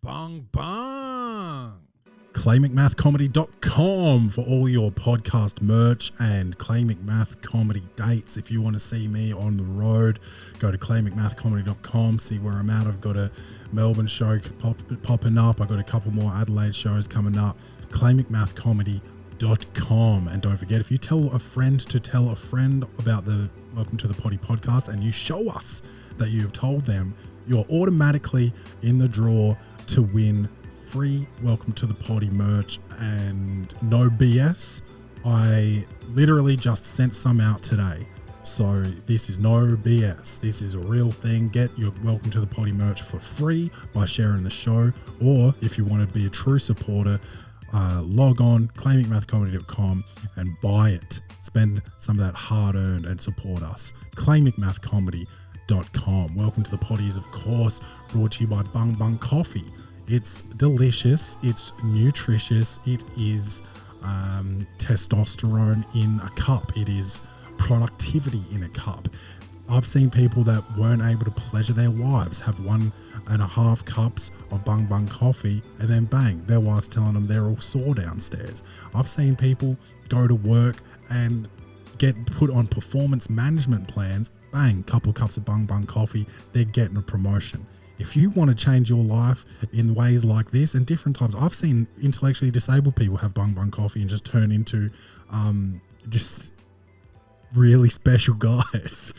Bung bung. ClayMcMathComedy.com for all your podcast merch and Clay McMath comedy dates. If you want to see me on the road, go to ClayMcMathComedy.com, see where I'm at. I've got a Melbourne show popping up. I've got a couple more Adelaide shows coming up. ClayMcMathComedy.com. And don't forget, if you tell a friend to tell a friend about the Welcome to the Poddy podcast and you show us that you've told them, you're automatically in the draw to win free Welcome to the Poddy merch and no BS. I literally just sent some out today. So this is no BS. This is a real thing. Get your Welcome to the Poddy merch for free by sharing the show. Or if you want to be a true supporter, log on ClayMcMathComedy.com and buy it. Spend some of that hard earned and support us. ClayMcMathComedy.com. Welcome to the Poddy is, of course, brought to you by Bung Bung Coffee. It's delicious. It's nutritious. It is testosterone in a cup. It is productivity in a cup. I've seen people that weren't able to pleasure their wives have 1.5 cups of Bung Bung coffee and then bang, their wife's telling them they're all sore downstairs. I've seen people go to work and get put on performance management plans. Bang, couple cups of Bung Bung coffee, they're getting a promotion. If you want to change your life in ways like this and different types, I've seen intellectually disabled people have Bung Bung coffee and just turn into just really special guys.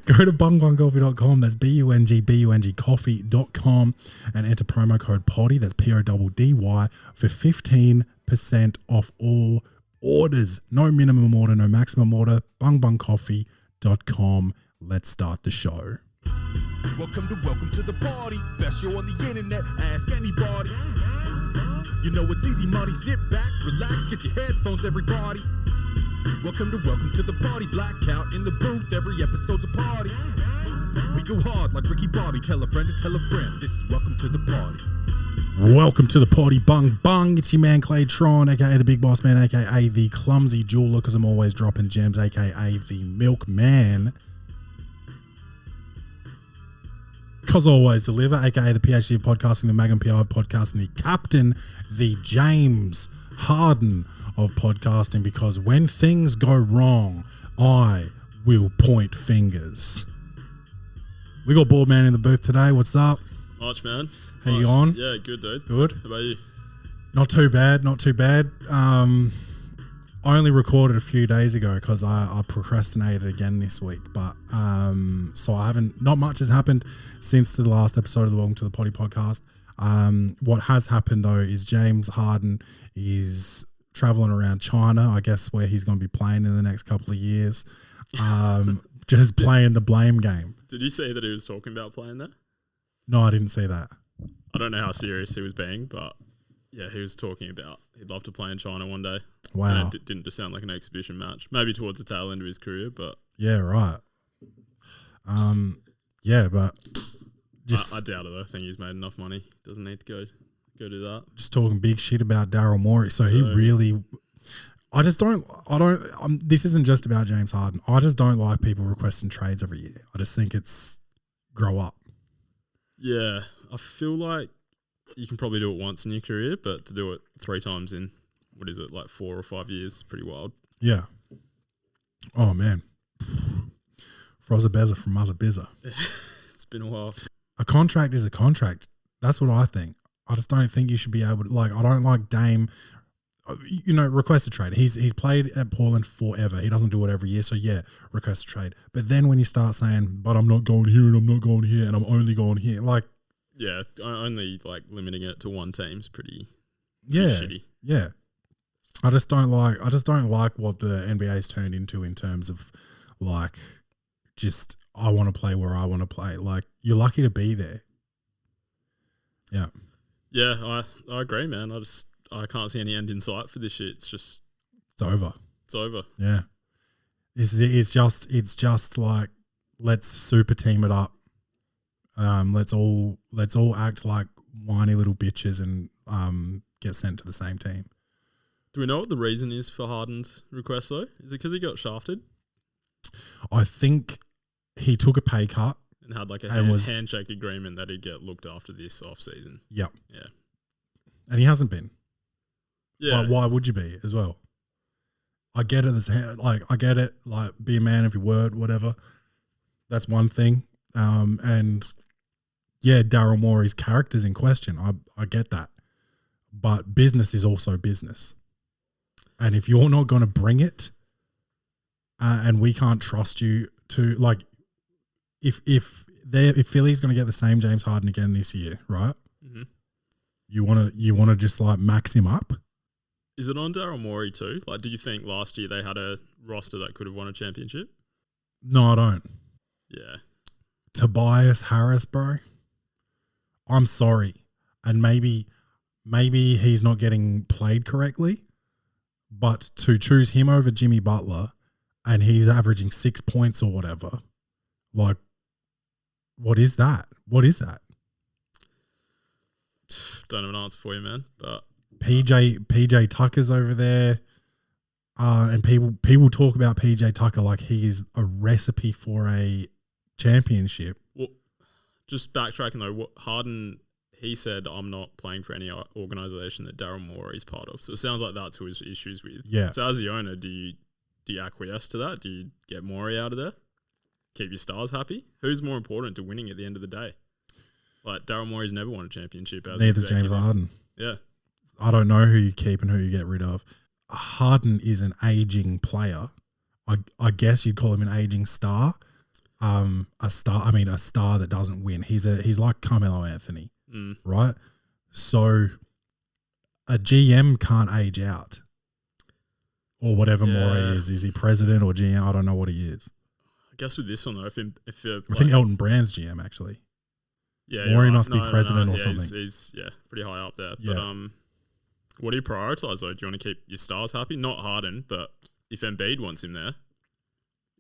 Go to bungbungcoffee.com. That's BUNG coffee.com and enter promo code PODDY. That's PODDY for 15% off all orders. No minimum order, no maximum order. bungbungcoffee.com. Let's start the show. Welcome to the party. Best show on the internet. Ask anybody. You know it's easy money. Sit back, relax, get your headphones, everybody. Welcome to the party. Blackout in the booth. Every episode's a party. We go hard like Ricky Bobby. Tell a friend to tell a friend. This is Welcome to the Party. Welcome to the Poddy, bung bung. It's your man Clay Tron, aka the Big Boss Man, aka the Clumsy Jeweler, because I'm always dropping gems, aka the Milkman. Because I always deliver, aka the PhD of podcasting, the Magnum PI of podcasting, the Captain, the James Harden of podcasting, because when things go wrong, I will point fingers. We got Boardman in the booth today. What's up? Much, man. How you on? Yeah, good, dude. Good. How about you? Not too bad. I only recorded a few days ago because I procrastinated again this week. But so I haven't. Not much has happened since the last episode of the Welcome to the Poddy podcast. What has happened though is James Harden is traveling around China, I guess, where he's going to be playing in the next couple of years. Just playing the blame game. Did you see that he was talking about playing there? No, I didn't see that. I don't know how serious he was being, but yeah, he was talking about he'd love to play in China one day. Wow. And it didn't just sound like an exhibition match. Maybe towards the tail end of his career, but... Yeah, right. Yeah, but... I doubt it, though. I think he's made enough money. Doesn't need to go do that. Just talking big shit about Daryl Morey. So he really... this isn't just about James Harden. I just don't like people requesting trades every year. I just think it's grow up. Yeah, I feel like you can probably do it once in your career, but to do it 3 times in, 4 or 5 years, pretty wild. Yeah. Oh, man. Frozabezza from Muzzabizza. It's been a while. A contract is a contract. That's what I think. I just don't think you should be able to, I don't like Dame, request a trade. He's played at Portland forever. He doesn't do it every year. So yeah, request a trade. But then when you start saying, but I'm not going here and I'm not going here and I'm only going here, yeah, only limiting it to one team's pretty shitty. Yeah. I just don't like what the NBA's turned into in terms of just I want to play where I want to play. You're lucky to be there. Yeah. Yeah, I agree, man. I can't see any end in sight for this shit. It's over. It's over. Yeah. It's just like, let's super team it up. Let's all act like whiny little bitches and get sent to the same team. Do we know what the reason is for Harden's request though? Is it because he got shafted? I think he took a pay cut And had like a handshake agreement that he'd get looked after this off season. Yep. Yeah. And he hasn't been. Yeah. Like, why would you be as well? I get it. I get it. Like, be a man of your word, whatever. That's one thing. And yeah, Daryl Morey's character's in question. I get that. But business is also business. And if you're not going to bring it, and we can't trust you to, like, if Philly's going to get the same James Harden again this year, right? Mm-hmm. You want to just like max him up? Is it on Daryl Morey too? Like, do you think last year they had a roster that could have won a championship? No, I don't. Yeah. Tobias Harris, bro. I'm sorry. And maybe he's not getting played correctly, but to choose him over Jimmy Butler and he's averaging 6 points or whatever, like, what is that? What is that? Don't have an answer for you, man. But PJ Tucker's over there. And people talk about PJ Tucker like he is a recipe for a championship. Well, just backtracking though, Harden, he said, I'm not playing for any organization that Daryl Morey is part of. So it sounds like that's who his issues with. Yeah. So as the owner, do you acquiesce to that? Do you get Morey out of there? Keep your stars happy? Who's more important to winning at the end of the day? Like, Daryl Morey's never won a championship. Neither's James Harden. Yeah. I don't know who you keep and who you get rid of. Harden is an aging player. I guess you'd call him an aging star. A star that doesn't win. He's like Carmelo Anthony, right? So a GM can't age out, or whatever Morey is. Is he president or GM? I don't know what he is. I guess with this one though, I think Elton Brand's GM actually. Yeah, Morey must be president or something. He's pretty high up there. Yeah. But what do you prioritize though? Do you want to keep your stars happy? Not Harden, but if Embiid wants him there,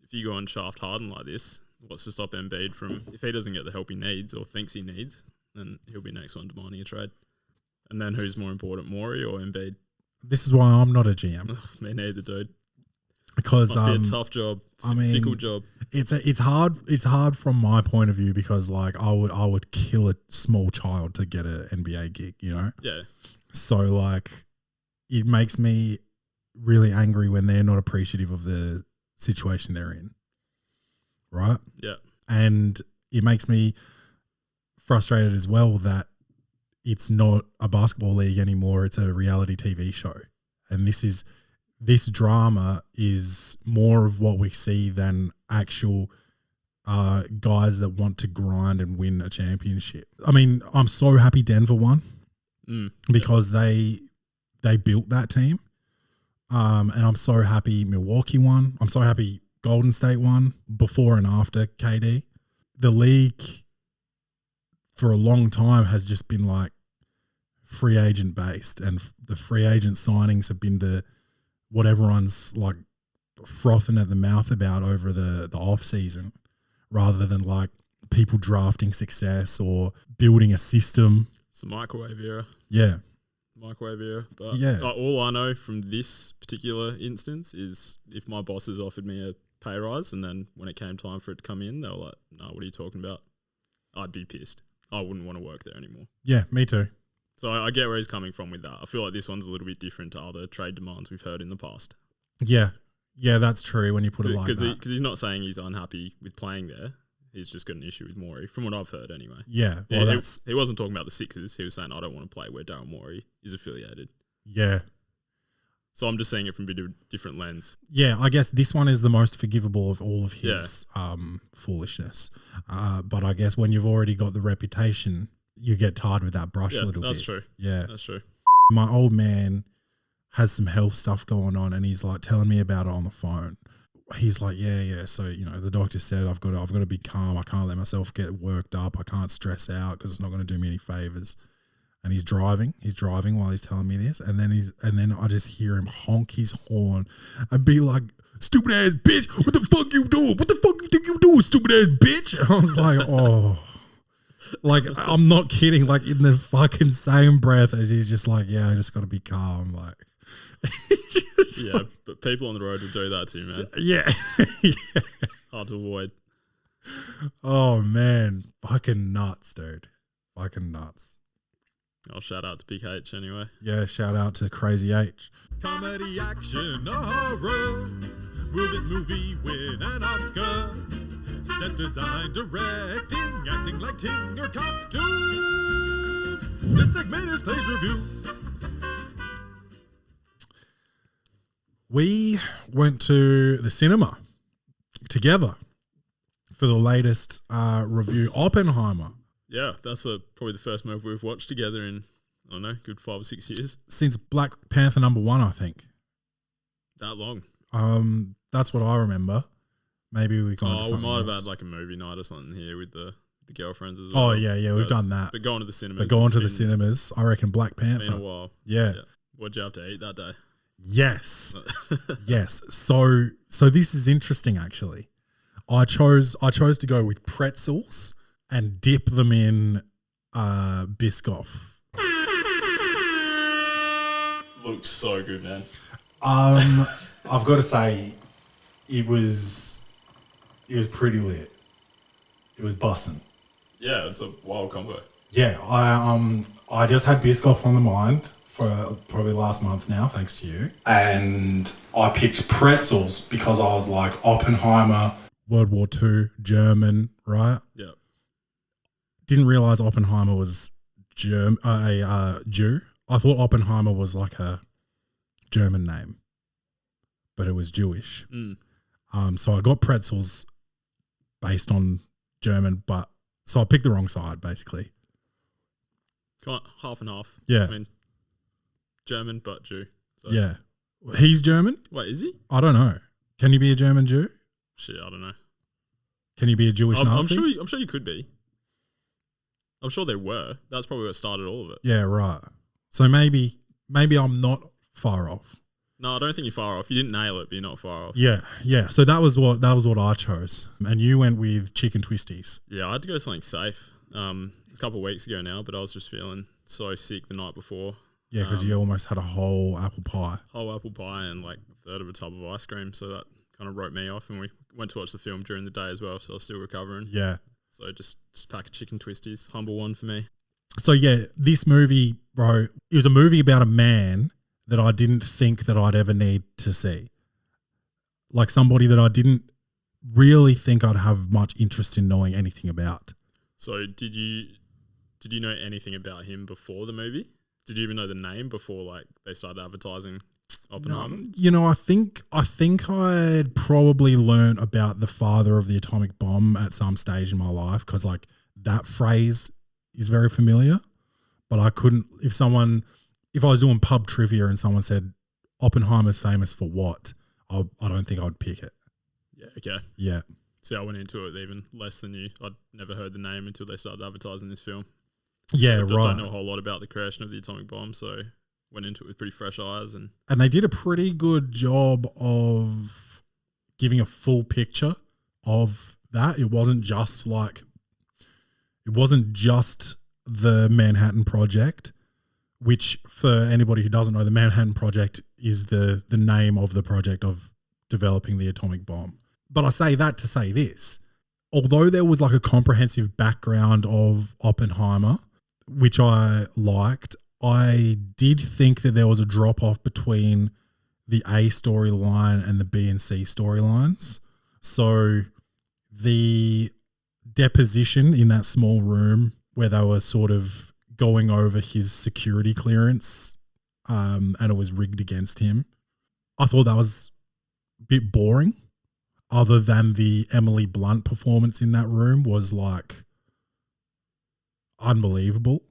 if you go and shaft Harden like this, what's to stop Embiid from, if he doesn't get the help he needs or thinks he needs, then he'll be next one demanding a trade. And then who's more important, Morey or Embiid? This is why I'm not a GM. Me neither, dude. Because must be a tough job. Fickle job. It's hard. It's hard from my point of view because like I would kill a small child to get an NBA gig. You know. Yeah. So like, it makes me really angry when they're not appreciative of the situation they're in. Right. Yeah. And it makes me frustrated as well that it's not a basketball league anymore. It's a reality TV show, and this drama is more of what we see than actual guys that want to grind and win a championship. I mean, I'm so happy Denver won because they built that team. And I'm so happy Milwaukee won. I'm so happy Golden State won before and after KD. The league for a long time has just been like free agent based, and the free agent signings have been what everyone's like frothing at the mouth about over the off season, rather than like people drafting success or building a system. It's the microwave era. Yeah. Microwave era. But yeah. All I know from this particular instance is if my bosses offered me a pay rise and then when it came time for it to come in, they were like, no, what are you talking about? I'd be pissed. I wouldn't want to work there anymore. Yeah, me too. So I get where he's coming from with that. I feel like this one's a little bit different to other trade demands we've heard in the past. Yeah. Yeah, that's true when you put it like that. Because he's not saying he's unhappy with playing there. He's just got an issue with Morey, from what I've heard anyway. Yeah. Well, he wasn't talking about the Sixers. He was saying, I don't want to play where Daryl Morey is affiliated. Yeah. So I'm just seeing it from a bit of a different lens. Yeah, I guess this one is the most forgivable of all of his foolishness. But I guess when you've already got the reputation, you get tarred with that brush a little bit. That's true. Yeah. That's true. My old man has some health stuff going on and he's like telling me about it on the phone. He's like, yeah. So, the doctor said I've got to be calm. I can't let myself get worked up. I can't stress out because it's not going to do me any favors. And he's driving while he's telling me this. And then I just hear him honk his horn and be like, stupid ass bitch, what the fuck you doing? What the fuck you think you doing, stupid ass bitch? And I was like, oh, like, I'm not kidding. Like in the fucking same breath as he's just like, yeah, I just got to be calm. Like, yeah, but people on the road will do that too, man. Yeah. Hard to avoid. Oh man, fucking nuts, dude. Fucking nuts. I'll shout out to Big H anyway. Yeah, shout out to Crazy H. Comedy, action, or horror. Will this movie win an Oscar? Set design, directing, acting, lighting, or costume. This segment is Clay's Reviews. We went to the cinema together for the latest review, Oppenheimer. Yeah, that's probably the first movie we've watched together in, I don't know, good 5 or 6 years. Since Black Panther #1, I think. That long. That's what I remember. Maybe we got we might have had like a movie night or something here with the girlfriends as Oh well. yeah, we've done that. But going to the cinemas. But going to the cinemas, I reckon Black Panther. Been a while. Yeah. What'd you have to eat that day? Yes. Yes. So this is interesting actually. I chose to go with pretzels and dip them in Biscoff. Looks so good, man. I've got to say it was pretty lit. It was bussin'. Yeah, it's a wild combo. Yeah, I just had Biscoff on the mind for probably last month now, thanks to you. And I picked pretzels because I was like, Oppenheimer, World War II, German, right? Yeah. Didn't realize Oppenheimer was Jew. I thought Oppenheimer was like a German name, but it was Jewish. So I got pretzels based on German, so I picked the wrong side basically. Half and half. Yeah. I mean, German but Jew. So. Yeah. He's German? Wait, is he? I don't know. Can you be a German Jew? Shit, I don't know. Can you be a Jewish Nazi? I'm sure you could be. I'm sure they were. That's probably what started all of it. Yeah, right. So maybe I'm not far off. No, I don't think you're far off. You didn't nail it, but you're not far off. Yeah. So that was what I chose. And you went with chicken twisties. Yeah, I had to go something safe. A couple of weeks ago now, but I was just feeling so sick the night before. Yeah, because you almost had a whole apple pie. Whole apple pie and like a third of a tub of ice cream. So that kind of wrote me off. And we went to watch the film during the day as well, so I was still recovering. Yeah. So just pack of chicken twisties. Humble one for me. So yeah, this movie, bro, it was a movie about a man that I didn't think that I'd ever need to see. Like somebody that I didn't really think I'd have much interest in knowing anything about. So did you know anything about him before the movie? Did you even know the name before like they started advertising Oppenheimer? I think I'd probably learned about the father of the atomic bomb at some stage in my life because like that phrase is very familiar, but I couldn't. If I was doing pub trivia and someone said Oppenheimer's famous for what, I don't think I'd pick it. Yeah. Okay. Yeah. See, I went into it even less than you. I'd never heard the name until they started advertising this film. Yeah, I right. don't know a whole lot about the creation of the atomic bomb, so went into it with pretty fresh eyes. And they did a pretty good job of giving a full picture of that. It wasn't just the Manhattan Project, which for anybody who doesn't know, the Manhattan Project is the name of the project of developing the atomic bomb. But I say that to say this. Although there was like a comprehensive background of Oppenheimer, which I liked, I did think that there was a drop-off between the A storyline and the B and C storylines. So the deposition in that small room where they were sort of going over his security clearance and it was rigged against him, I thought that was a bit boring. Other than the Emily Blunt performance in that room was like unbelievable.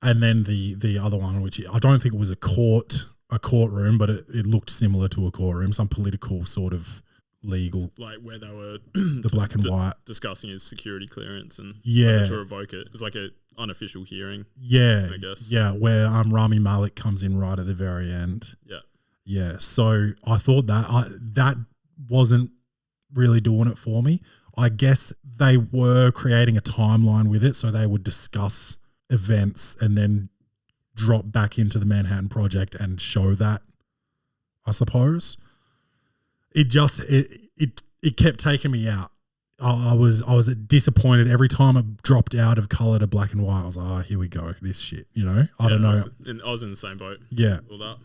And then the other one, which I don't think it was a courtroom, but it looked similar to a courtroom, some political sort of legal. It's like where they were the black and white discussing his security clearance and to revoke it. It was like an unofficial hearing. Yeah, I guess. Yeah, where Rami Malek comes in right at the very end. Yeah. Yeah. So I thought that wasn't really doing it for me. I guess they were creating a timeline with it, so they would discuss events and then drop back into the Manhattan Project and show that, I suppose. It kept taking me out. I was disappointed every time it dropped out of color to black and white. I was like, oh, here we go, this shit. You know, I don't know. I was in the same boat. Yeah, all that.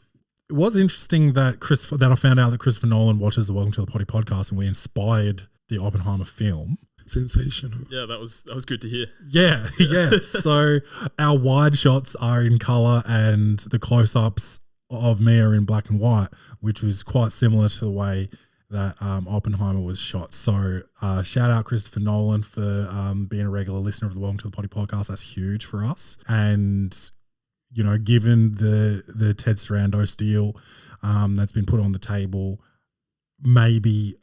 It was interesting that I found out that Christopher Nolan watches the Welcome to the Poddy podcast, and we inspired the Oppenheimer film. Sensational. Yeah, that was good to hear. Yeah, yeah. So our wide shots are in color, and the close-ups of me are in black and white, which was quite similar to the way that Oppenheimer was shot. So shout out Christopher Nolan for being a regular listener of the Welcome to the Poddy podcast. That's huge for us. And, you know, given the Ted Sarandos deal that's been put on the table, maybe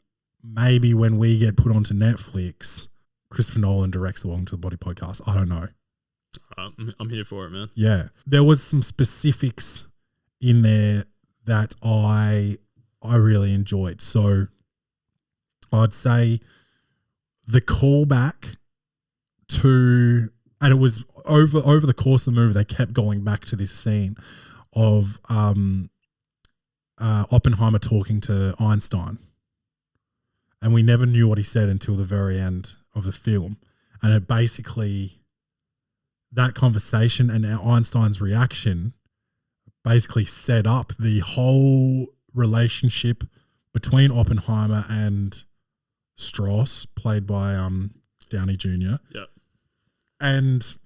when we get put onto Netflix, Christopher Nolan directs the Welcome to the Poddy podcast. I don't know. I'm here for it, man. Yeah. There was some specifics in there that I really enjoyed. So I'd say the callback to, and it was over the course of the movie, they kept going back to this scene of Oppenheimer talking to Einstein. And we never knew what he said until the very end of the film. And it basically, that conversation and Einstein's reaction basically set up the whole relationship between Oppenheimer and Strauss, played by Downey Jr. Yeah. And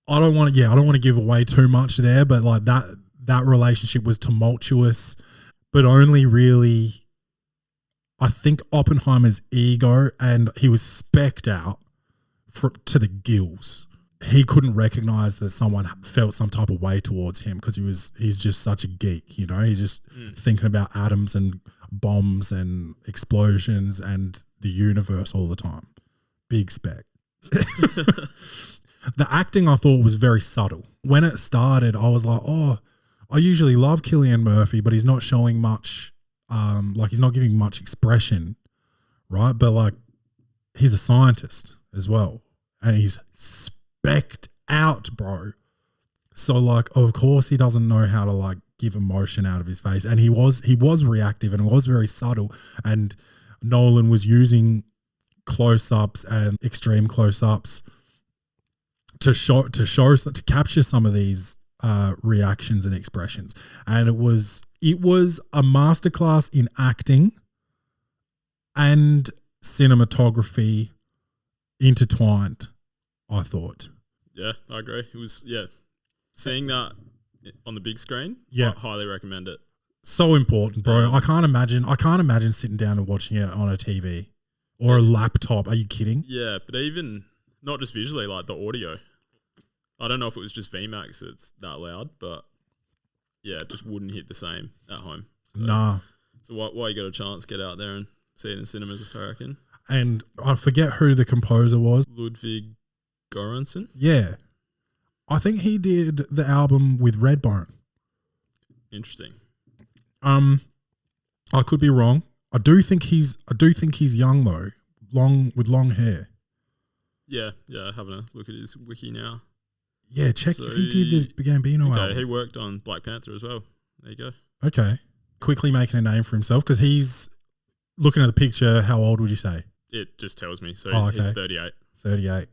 I don't want to give away too much there, but like that relationship was tumultuous, but only really, I think, Oppenheimer's ego, and he was specced out to the gills. He couldn't recognize that someone felt some type of way towards him because he's just such a geek, you know. He's just thinking about atoms and bombs and explosions and the universe all the time. Big spec. The acting I thought was very subtle. When it started, I was like, oh, I usually love Cillian Murphy, but he's not showing much, like he's not giving much expression, right? But like he's a scientist as well, and he's specked out, bro. So like, of course he doesn't know how to like give emotion out of his face. And he was reactive and was very subtle. And Nolan was using close-ups and extreme close-ups to capture some of these reactions and expressions. And it was a masterclass in acting and cinematography intertwined, I thought. Yeah, I agree. It was, seeing that on the big screen, yeah, I highly recommend it. So important, bro. I can't imagine sitting down and watching it on a TV or a laptop. Are you kidding? Yeah, but even not just visually, like the audio. I don't know if it was just VMAX it's that loud, but yeah, it just wouldn't hit the same at home. So, nah. So why you got a chance, get out there and see it in cinemas, I reckon. And I forget who the composer was. Ludwig Göransson? Yeah. I think he did the album with Redbone. Interesting. I could be wrong. I do think he's young though, with long hair. Yeah, having a look at his wiki now. Yeah, check if he did the Gambino album. He worked on Black Panther as well. There you go. Okay. Quickly making a name for himself because he's looking at the picture. How old would you say? It just tells me. So okay. He's 38. 38.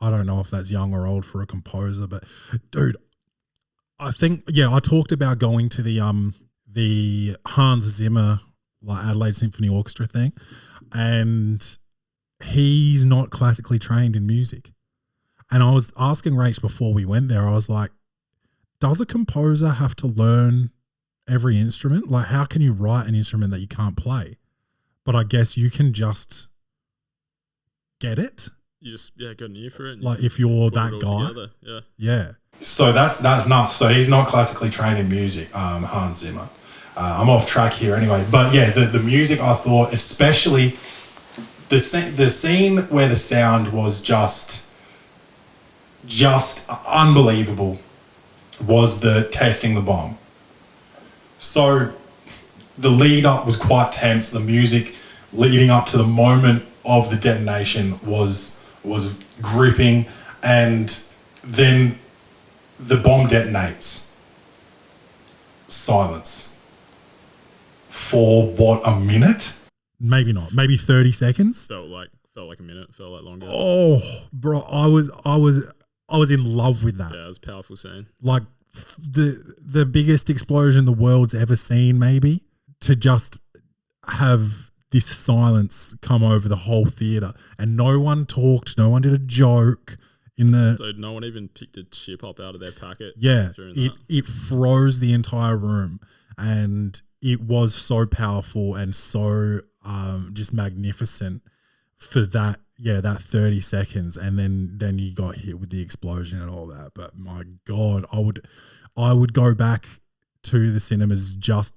I don't know if that's young or old for a composer, but dude, I think, I talked about going to the Hans Zimmer, like Adelaide Symphony Orchestra thing, and he's not classically trained in music. And I was asking Rach before we went there, I was like, does a composer have to learn every instrument? Like, how can you write an instrument that you can't play? But I guess you can just get it. You just got an ear for it. Like if you're that guy. Together. Yeah. So that's nuts. So he's not classically trained in music, Hans Zimmer. I'm off track here anyway. But yeah, the music I thought, especially the scene where the sound was just unbelievable, was the testing the bomb. So the lead up was quite tense. The music leading up to the moment of the detonation was gripping, and then the bomb detonates. Silence. For what, a minute? Maybe not. Maybe 30 seconds. Felt like Felt like a minute. Felt like longer. Oh, bro, I was in love with that. Yeah, it was a powerful scene. Like the biggest explosion the world's ever seen, maybe, to just have this silence come over the whole theater, and no one talked, no one did a joke in the. So no one even picked a chip up out of their packet. Yeah, during that. it froze the entire room, and it was so powerful and so just magnificent for that. Yeah, that 30 seconds, and then you got hit with the explosion and all that. But my God, I would go back to the cinemas just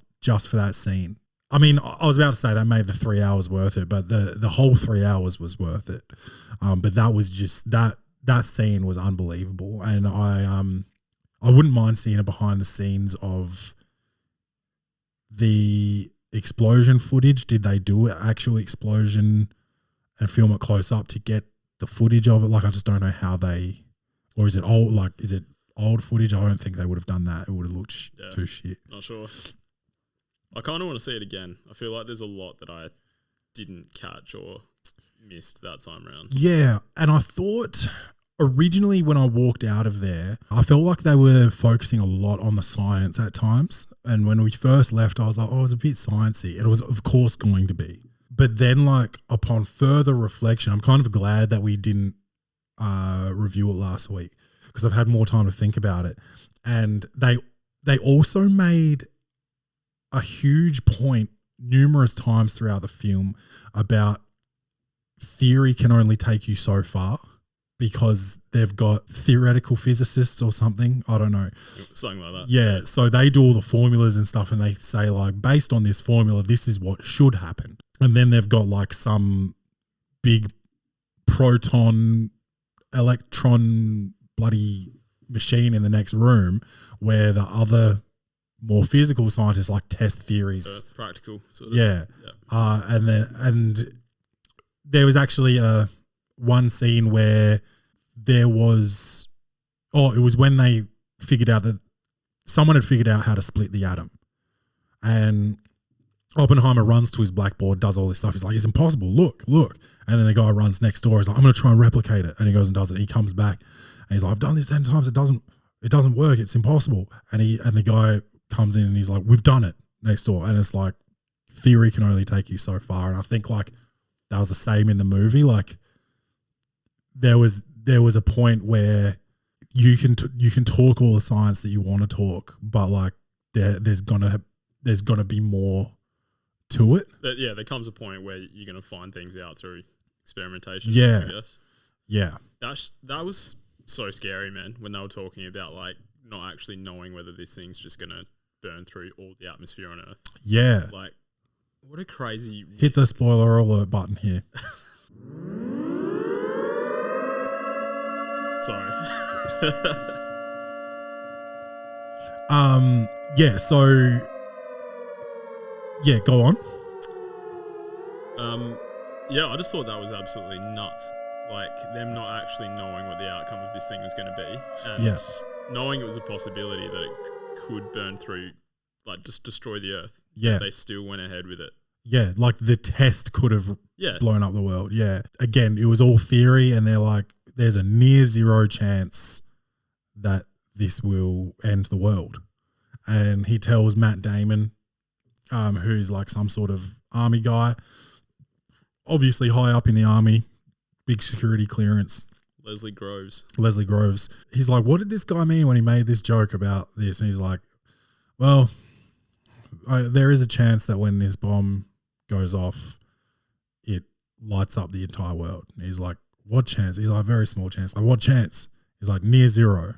for that scene. I mean, I was about to say that made the 3 hours worth it, but the whole 3 hours was worth it. But that was just that scene was unbelievable, and I wouldn't mind seeing a behind the scenes of the explosion footage. Did they do an actual explosion and film it close up to get the footage of it? Like, I just don't know how they, or is it old? Like, is it old footage? I don't think they would have done that. It would have looked too shit. Not sure. I kind of want to see it again. I feel like there's a lot that I didn't catch or missed that time around. Yeah, and I thought originally when I walked out of there, I felt like they were focusing a lot on the science at times. And when we first left, I was like, oh, it's a bit sciencey. It was, of course, going to be. But then, like, upon further reflection, I'm kind of glad that we didn't review it last week, because I've had more time to think about it. And they also made a huge point numerous times throughout the film about theory can only take you so far, because they've got theoretical physicists or something. I don't know. Something like that. Yeah. So they do all the formulas and stuff, and they say, like, based on this formula, this is what should happen. And then they've got like some big proton electron bloody machine in the next room where the other more physical scientists like test theories. Practical. Sort of. Yeah. And there was actually one scene where there was, it was when they figured out that someone had figured out how to split the atom, and Oppenheimer runs to his blackboard, does all this stuff. He's like, it's impossible. Look. And then the guy runs next door. He's like, I'm going to try and replicate it. And he goes and does it. He comes back and he's like, I've done this 10 times. It doesn't work. It's impossible. And the guy comes in and he's like, we've done it next door. And it's like, theory can only take you so far. And I think like that was the same in the movie. Like there was a point where you can talk all the science that you want to talk, but like there's gonna be more to it. There comes a point where you're going to find things out through experimentation. Yeah. I guess. Yeah. That was so scary, man, when they were talking about like not actually knowing whether this thing's just going to burn through all the atmosphere on Earth. Yeah. Like, what a crazy risk. Hit the spoiler alert button here. Sorry. Yeah, so yeah, go on. Yeah, I just thought that was absolutely nuts. Like them not actually knowing what the outcome of this thing was going to be, and knowing it was a possibility that it could burn through, like just destroy the Earth. Yeah, they still went ahead with it. Yeah, like the test could have blown up the world. Yeah, again, it was all theory, and they're like, there's a near zero chance that this will end the world. And he tells Matt Damon, who's like some sort of army guy, obviously high up in the army, big security clearance. Leslie Groves. He's like, what did this guy mean when he made this joke about this? And he's like, well, there is a chance that when this bomb goes off, it lights up the entire world. And he's like, what chance? He's like, very small chance. Like, what chance? He's like, near zero.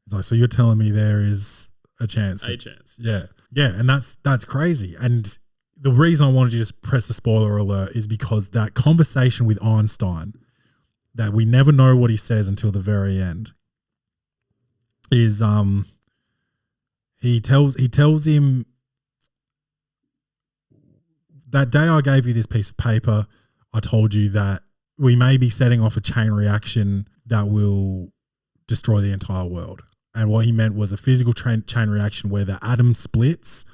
He's like, so you're telling me there is a chance? A chance. Yeah. Yeah. And that's crazy. And the reason I wanted to just press the spoiler alert is because that conversation with Einstein, that we never know what he says until the very end, is he tells him, that day I gave you this piece of paper, I told you that we may be setting off a chain reaction that will destroy the entire world. And what he meant was a physical chain reaction where the atom splits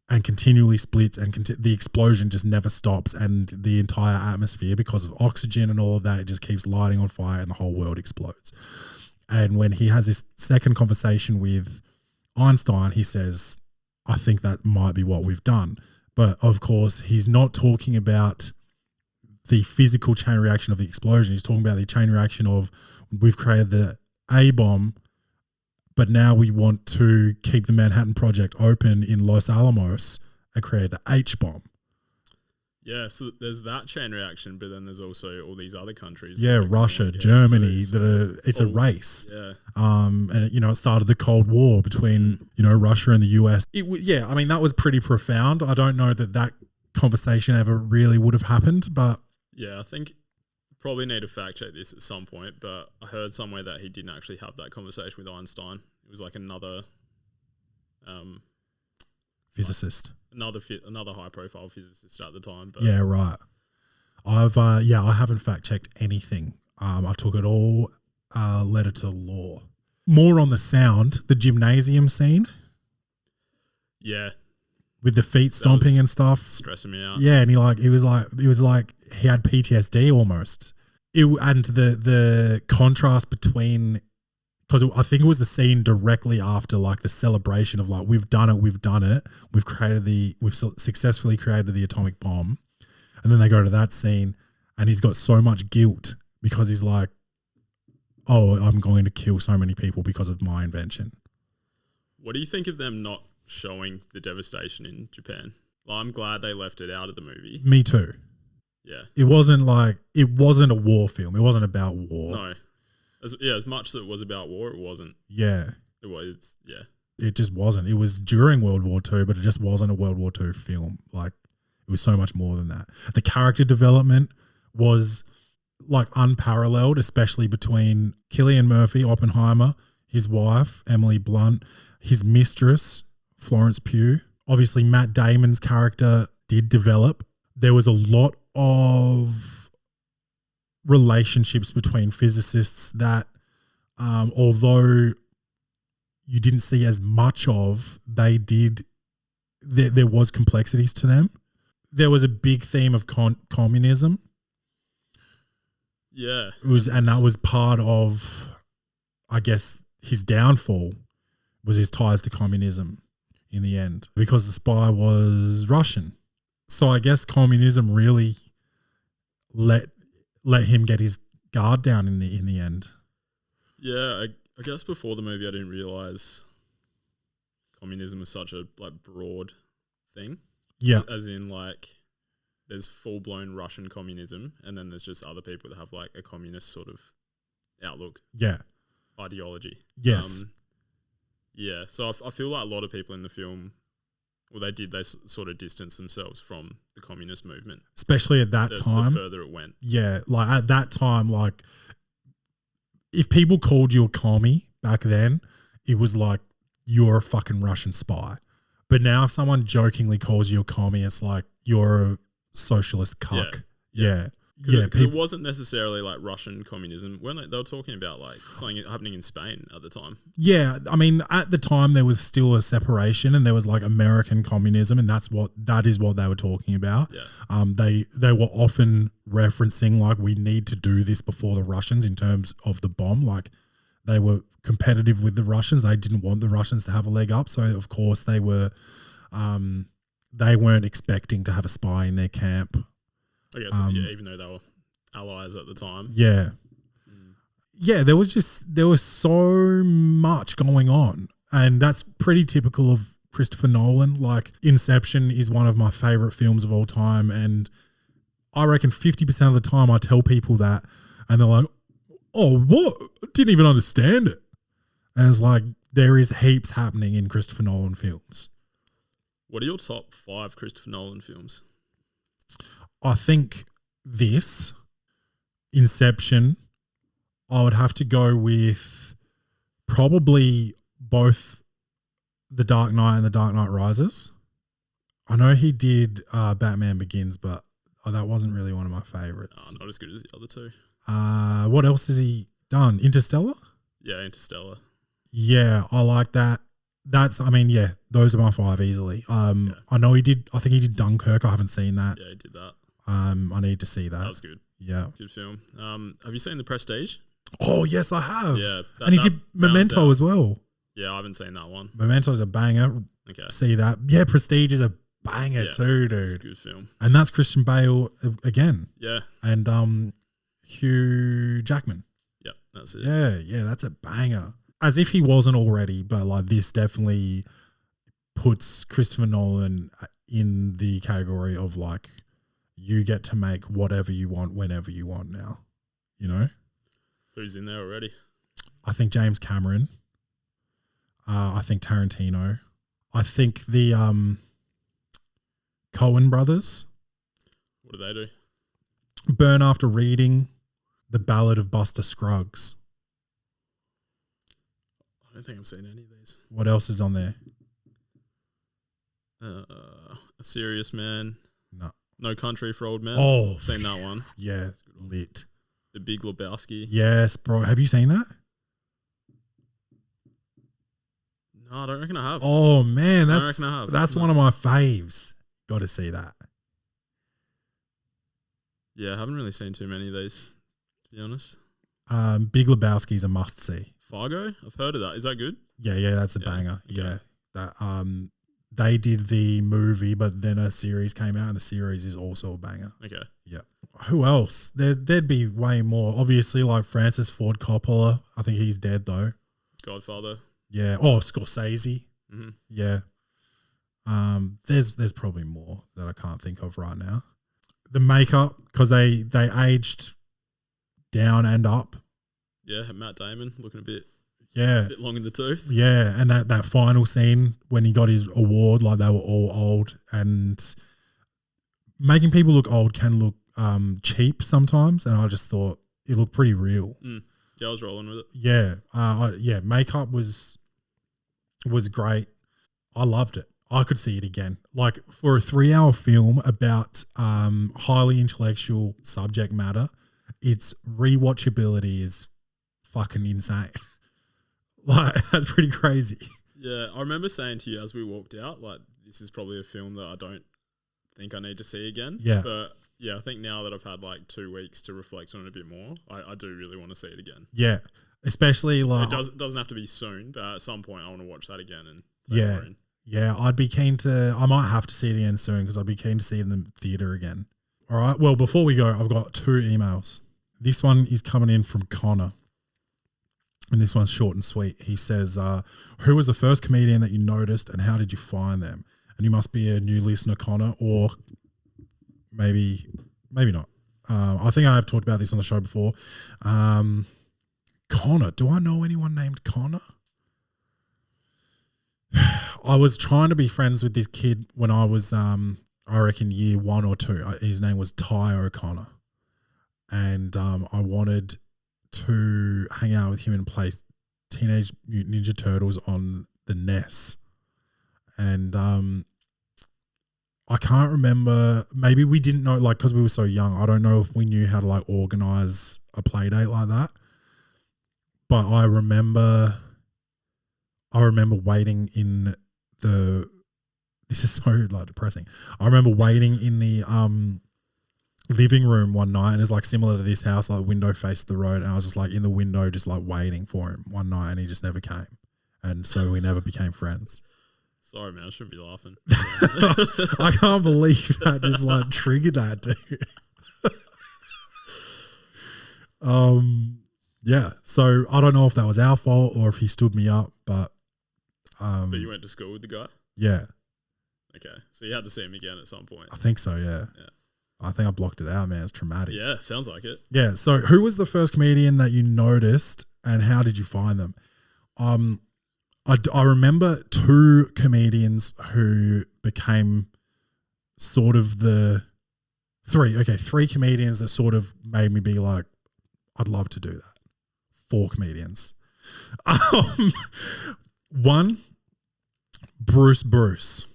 and continually splits, and the explosion just never stops, and the entire atmosphere, because of oxygen and all of that, it just keeps lighting on fire and the whole world explodes. And when he has this second conversation with Einstein, he says, I think that might be what we've done. But of course, he's not talking about the physical chain reaction of the explosion. He's talking about the chain reaction of, we've created the A bomb, but now we want to keep the Manhattan Project open in Los Alamos and create the H bomb. Yeah, so there's that chain reaction, but then there's also all these other countries. Yeah, Russia, Germany, it's a race. Yeah. And it started the Cold War between, Russia and the US. I mean, that was pretty profound. I don't know that conversation ever really would have happened, but. Yeah, I think probably need to fact check this at some point, but I heard somewhere that he didn't actually have that conversation with Einstein. It was like another physicist. Another high profile physicist at the time. But yeah, right. I haven't fact checked anything. I took it all letter to law. More on the sound, the gymnasium scene. Yeah. With the feet stomping and stuff. Stressing me out. Yeah, and it was like he had PTSD almost. And the contrast between, because I think it was the scene directly after like the celebration of like, we've done it. We've successfully created the atomic bomb. And then they go to that scene and he's got so much guilt because he's like, oh, I'm going to kill so many people because of my invention. What do you think of them not showing the devastation in Japan? Well, I'm glad they left it out of the movie. Me too. Yeah. It wasn't a war film. It wasn't about war. No. As much as it was about war, it wasn't. Yeah. It was, yeah. It just wasn't. It was during World War II, but it just wasn't a World War II film. Like, it was so much more than that. The character development was like unparalleled, especially between Cillian Murphy, Oppenheimer, his wife, Emily Blunt, his mistress, Florence Pugh. Obviously, Matt Damon's character did develop. There was a lot of relationships between physicists that, although you didn't see as much of, there was complexities to them. There was a big theme of communism. Yeah. And that was part of, I guess, his downfall was his ties to communism in the end, because the spy was Russian. So I guess communism really let him get his guard down in the end. Yeah, I guess before the movie I didn't realize communism was such a broad thing. Yeah. As in there's full blown Russian communism, and then there's just other people that have a communist sort of outlook. Yeah. Ideology. Yes. Yeah. So I feel like a lot of people in the film, they sort of distanced themselves from the communist movement. Especially at that time. The further it went. Yeah. At that time, if people called you a commie back then, it was like, you're a fucking Russian spy. But now if someone jokingly calls you a commie, it's like, you're a socialist cuck. Yeah. It wasn't necessarily Russian communism. They were talking about something happening in Spain at the time. Yeah, I mean, at the time there was still a separation, and there was American communism, and that is what they were talking about. Yeah. They were often referencing we need to do this before the Russians in terms of the bomb. They were competitive with the Russians. They didn't want the Russians to have a leg up, so of course they were. They weren't expecting to have a spy in their camp. I guess, even though they were allies at the time. Yeah. Yeah, there was so much going on. And that's pretty typical of Christopher Nolan. Inception is one of my favorite films of all time. And I reckon 50% of the time I tell people that, and they're like, oh, what? Didn't even understand it. And it's there is heaps happening in Christopher Nolan films. What are your top 5 Christopher Nolan films? I think this, Inception, I would have to go with probably both The Dark Knight and The Dark Knight Rises. I know he did Batman Begins, but that wasn't really one of my favorites. Oh, not as good as the other two. What else has he done? Interstellar? Yeah, Interstellar. Yeah, I like that. I mean, yeah, those are my 5 easily. I know I think he did Dunkirk. I haven't seen that. Yeah, he did that. I need to see that. That was good. Yeah. Good film. Have you seen The Prestige? Oh, yes, I have. Yeah. And he did Memento as well. Yeah, I haven't seen that one. Memento's a banger. Okay. See that. Yeah, Prestige is a banger too, dude. It's a good film. And that's Christian Bale again. Yeah. And Hugh Jackman. Yep, that's it. Yeah, that's a banger. As if he wasn't already, but like this definitely puts Christopher Nolan in the category of like, you get to make whatever you want whenever you want now, you know? Who's in there already? I think James Cameron. I think Tarantino. I think the Coen brothers. What do they do? Burn After Reading, The Ballad of Buster Scruggs. I don't think I've seen any of these. What else is on there? A Serious Man. No. No Country for Old Men. Oh. I've seen that one. Yeah, lit. The Big Lebowski. Yes, bro. Have you seen that? No, I don't reckon I have. Oh, man. reckon I have. That's one of my faves. Got to see that. Yeah, I haven't really seen too many of these, to be honest. Big Lebowski's a must-see. Fargo? I've heard of that. Is that good? Yeah, that's a banger. Okay. Yeah. That they did the movie, but then a series came out, and the series is also a banger. Okay. Yeah. Who else? There'd be way more. Obviously, like Francis Ford Coppola. I think he's dead though. Godfather. Yeah. Oh, Scorsese. Mm-hmm. Yeah. There's probably more that I can't think of right now. The makeup, because they aged down and up. Yeah, Matt Damon looking a bit long in the tooth. Yeah, and that final scene when he got his award, like they were all old, and making people look old can look cheap sometimes, and I just thought it looked pretty real. Yeah, I was rolling with it. Yeah, makeup was great. I loved it. I could see it again. Like for a 3-hour film about highly intellectual subject matter, its rewatchability is fucking insane. Like that's pretty crazy. Yeah, I remember saying to you as we walked out, like this is probably a film that I don't think I need to see again. Yeah. But yeah, I think now that I've had like 2 weeks to reflect on it a bit more, I do really want to see it again. Yeah. Especially like it doesn't have to be soon, but at some point I want to watch that again and Yeah, I'd be keen to. I might have to see it again soon because I'd be keen to see it in the theater again. All right. Well, before we go, I've got 2 emails. This one is coming in from Connor, and this one's short and sweet. He says, "Who was the first comedian that you noticed, and how did you find them?" And you must be a new listener, Connor, or maybe not. I think I have talked about this on the show before. Connor, do I know anyone named Connor? I was trying to be friends with this kid when I was, I reckon, year 1 or 2. His name was Ty O'Connor. And I wanted to hang out with him and play Teenage Mutant Ninja Turtles on the NES. And I can't remember. Maybe we didn't know, like, because we were so young. I don't know if we knew how to, like, organize a play date like that. But I remember waiting in this is so like depressing. I remember waiting in the living room one night, and it's like similar to this house, like window faced the road, and I was just like in the window just like waiting for him one night, and he just never came. And so we never became friends. Sorry, man, I shouldn't be laughing. I can't believe that just like triggered that, dude. Yeah, so I don't know if that was our fault or if he stood me up, but But you went to school with the guy? Yeah. Okay. So you had to see him again at some point. I think so, yeah. I think I blocked it out, man. It's traumatic. Yeah, sounds like it. Yeah, so who was the first comedian that you noticed and how did you find them? I remember 2 comedians who became sort of three comedians that sort of made me be like, I'd love to do that. 4 comedians. One, Bruce.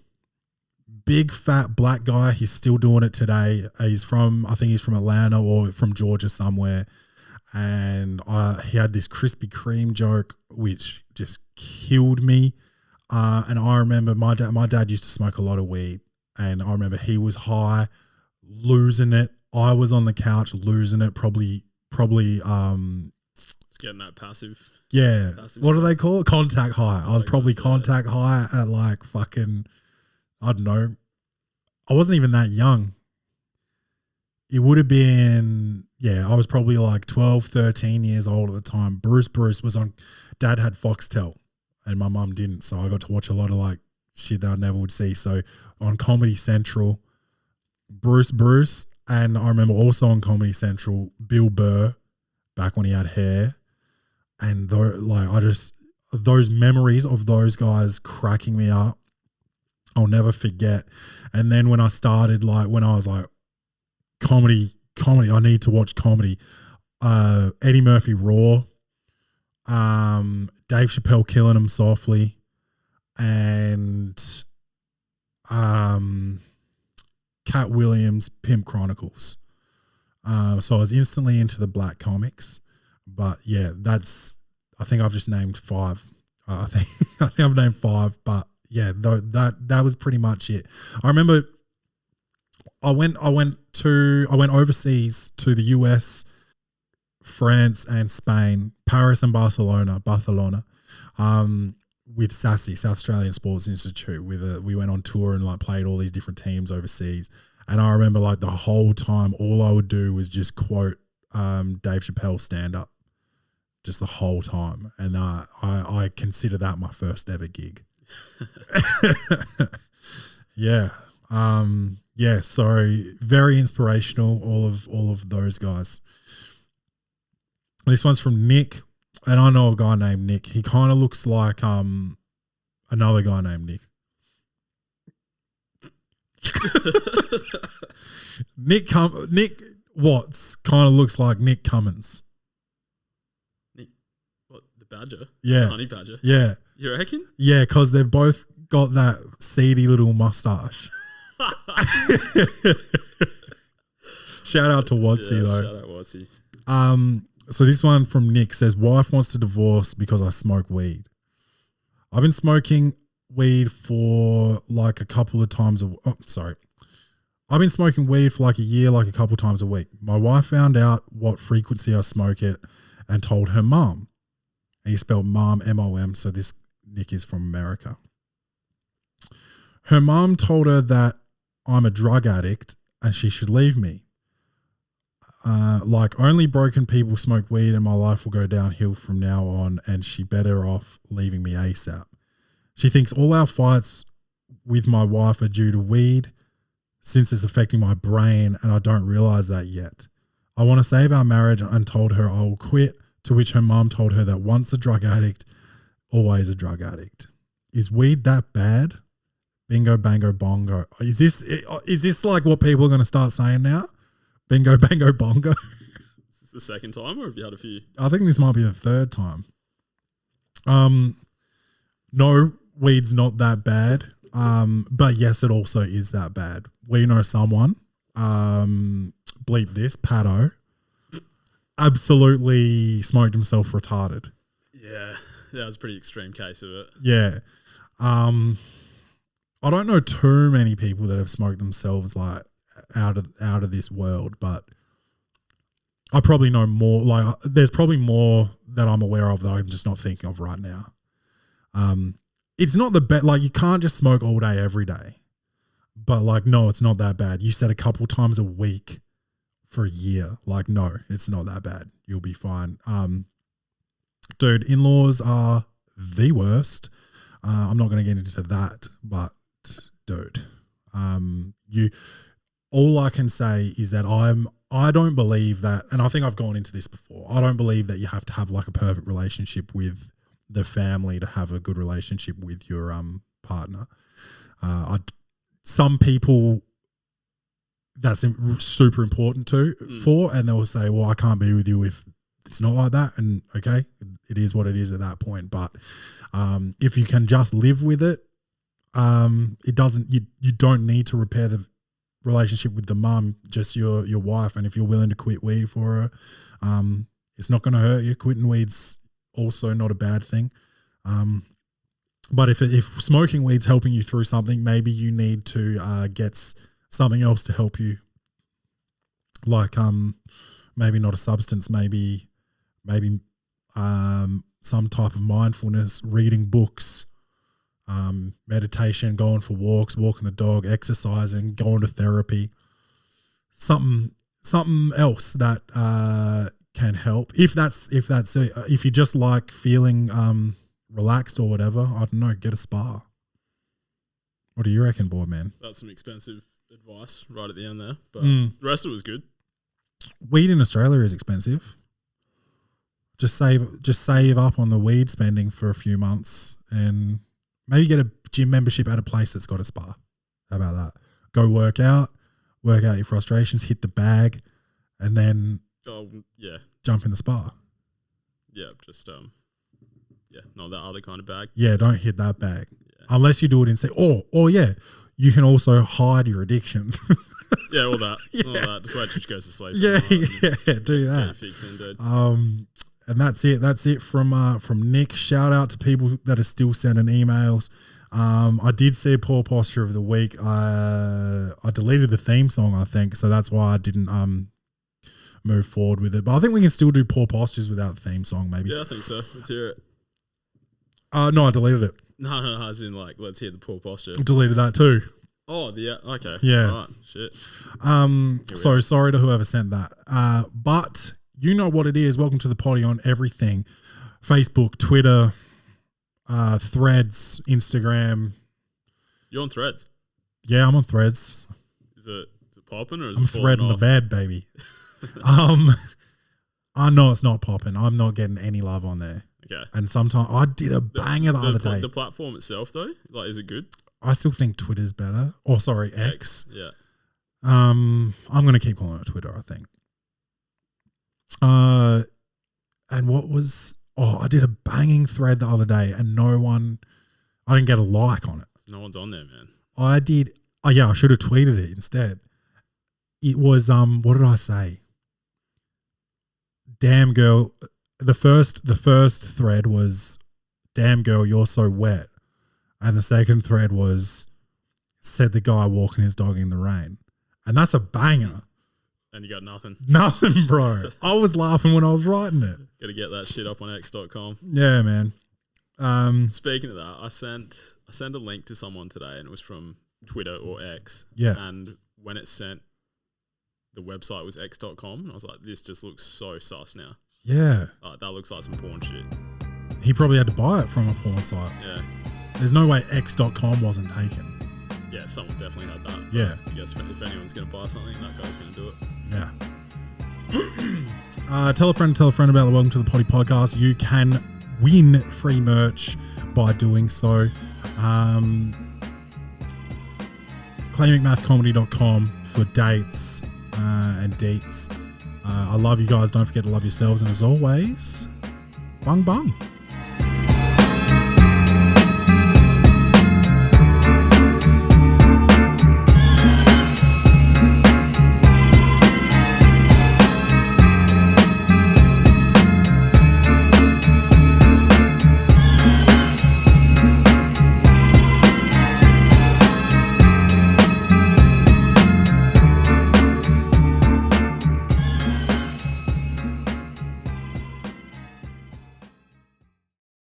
Big fat black guy. He's still doing it today. I think he's from Atlanta or from Georgia somewhere. And he had this Krispy Kreme joke, which just killed me. And I remember my dad used to smoke a lot of weed, and I remember he was high, losing it. I was on the couch losing it, probably Just getting that passive. yeah. Passive What do stuff. they call it? Contact high. I was probably Yeah. contact high at like fucking, I don't know. I wasn't even that young. It would have been, yeah, I was probably like 12, 13 years old at the time. Bruce was on, Dad had Foxtel and my mum didn't. So I got to watch a lot of like shit that I never would see. So on Comedy Central, Bruce, and I remember also on Comedy Central, Bill Burr, back when he had hair. And those memories of those guys cracking me up, I'll never forget. And then when I started, like when I was like, comedy, I need to watch comedy. Eddie Murphy Raw, Dave Chappelle Killing Him Softly, and Cat Williams Pimp Chronicles. So I was instantly into the black comics. But yeah, I think I've just named 5. I think I've named 5, but yeah, that was pretty much it. I remember I went overseas to the US, France and Spain, Paris and Barcelona, with SASI, South Australian Sports Institute. We went on tour and like played all these different teams overseas. And I remember like the whole time, all I would do was just quote Dave Chappelle stand up, just the whole time. And I consider that my first ever gig. Yeah. Yeah, so very inspirational, all of those guys. This one's from Nick, and I know a guy named Nick. He kind of looks like another guy named Nick. Nick Watts kind of looks like Nick Cummins. Nick, what, the badger? Yeah. Honey badger? Yeah. You reckon? Yeah, because they've both got that seedy little mustache. Shout out to Watsy though. Shout out Watsy. So this one from Nick says, wife wants to divorce because I smoke weed. I've been smoking weed for like a couple of times I've been smoking weed for like a year, like a couple times a week. My wife found out what frequency I smoke it and told her mom. And he spelled mom, M-O-M, so this Nick is from America. Her mom told her that I'm a drug addict and she should leave me. Like only broken people smoke weed and my life will go downhill from now on and she better off leaving me ASAP. She thinks all our fights with my wife are due to weed since it's affecting my brain and I don't realize that yet. I want to save our marriage and told her I will quit, to which her mom told her that once a drug addict, always a drug addict. Is weed that bad? Bingo, bango, bongo. Is this like what people are going to start saying now? Bingo, bango, bongo. Is this the second time or have you had a few? I think this might be the third time. No, weed's not that bad. But yes, it also is that bad. We know someone, bleep this, Pato, absolutely smoked himself retarded. Yeah, that was a pretty extreme case of it. Yeah. I don't know too many people that have smoked themselves like out of this world, but I probably know more. Like, there's probably more that I'm aware of that I'm just not thinking of right now. It's not the best. Like, you can't just smoke all day every day, but like, no, it's not that bad. You said a couple times a week for a year. Like, no, it's not that bad. You'll be fine. Dude, in-laws are the worst. I'm not going to get into that, but dude, all I can say is that I don't believe that, and I think I've gone into this before. I don't believe that you have to have like a perfect relationship with the family to have a good relationship with your partner. Some people that's super important for, and they'll say, well, I can't be with you if it's not like that. And okay, it is what it is at that point. But if you can just live with it, it doesn't, you don't need to repair the relationship with the mum, just your wife. And if you're willing to quit weed for her, it's not going to hurt you. Quitting weed's also not a bad thing. But if smoking weed's helping you through something, maybe you need to get something else to help you. Like maybe not a substance, maybe some type of mindfulness, reading books, meditation, going for walks, walking the dog, exercising, going to therapy. Something else that can help. If you just like feeling relaxed or whatever, I don't know, get a spa. What do you reckon, Boardman? That's some expensive advice right at the end there, but the rest of it was good. Weed in Australia is expensive. Just save up on the weed spending for a few months and maybe get a gym membership at a place that's got a spa. How about that? Go work out your frustrations, hit the bag, and then jump in the spa. Yeah, just not that other kind of bag. Yeah, don't hit that bag. Yeah. Unless you do it instead. Or yeah, you can also hide your addiction. Yeah, all that. Yeah. All that. Just wait till she goes to sleep. Yeah, do that. And that's it. That's it from Nick. Shout out to people that are still sending emails. I did see a poor posture of the week. I deleted the theme song, I think, so that's why I didn't move forward with it. But I think we can still do poor postures without the theme song, maybe. Yeah, I think so. Let's hear it. No, I deleted it. No, as in like, let's hear the poor posture. Deleted that too. Oh, yeah, okay. Yeah. All right, shit. So sorry to whoever sent that. But you know what it is. Welcome to the Poddy on everything. Facebook, Twitter, Threads, Instagram. You're on Threads? Yeah, I'm on Threads. Is it popping or is I'm it threading the bed, baby. I know it's not popping. I'm not getting any love on there. Okay. And sometimes I did a banger the other day. The platform itself, though, like, is it good? I still think Twitter's better. Oh, sorry, X. Yeah. I'm gonna keep calling it Twitter, I think. And what was? Oh, I did a banging thread the other day, and I didn't get a like on it. No one's on there, man. I did. Oh yeah, I should have tweeted it instead. It was what did I say? Damn girl. The first thread was, damn girl, you're so wet. And the second thread was, said the guy walking his dog in the rain. And that's a banger. And you got nothing. Nothing, bro. I was laughing when I was writing it. Got to get that shit up on x.com. Yeah, man. Speaking of that, I sent a link to someone today, and it was from Twitter or X. Yeah. And when it sent, the website was x.com, and I was like, this just looks so sus now. Yeah. That looks like some porn shit. He probably had to buy it from a porn site. Yeah. There's no way x.com wasn't taken. Yeah, someone definitely had that. Yeah. I guess if anyone's going to buy something, that guy's going to do it. Yeah. Tell a friend about the Welcome to the Poddy podcast. You can win free merch by doing so. ClayMcMathComedy.com for dates and deets. I love you guys. Don't forget to love yourselves. And as always, bung bung.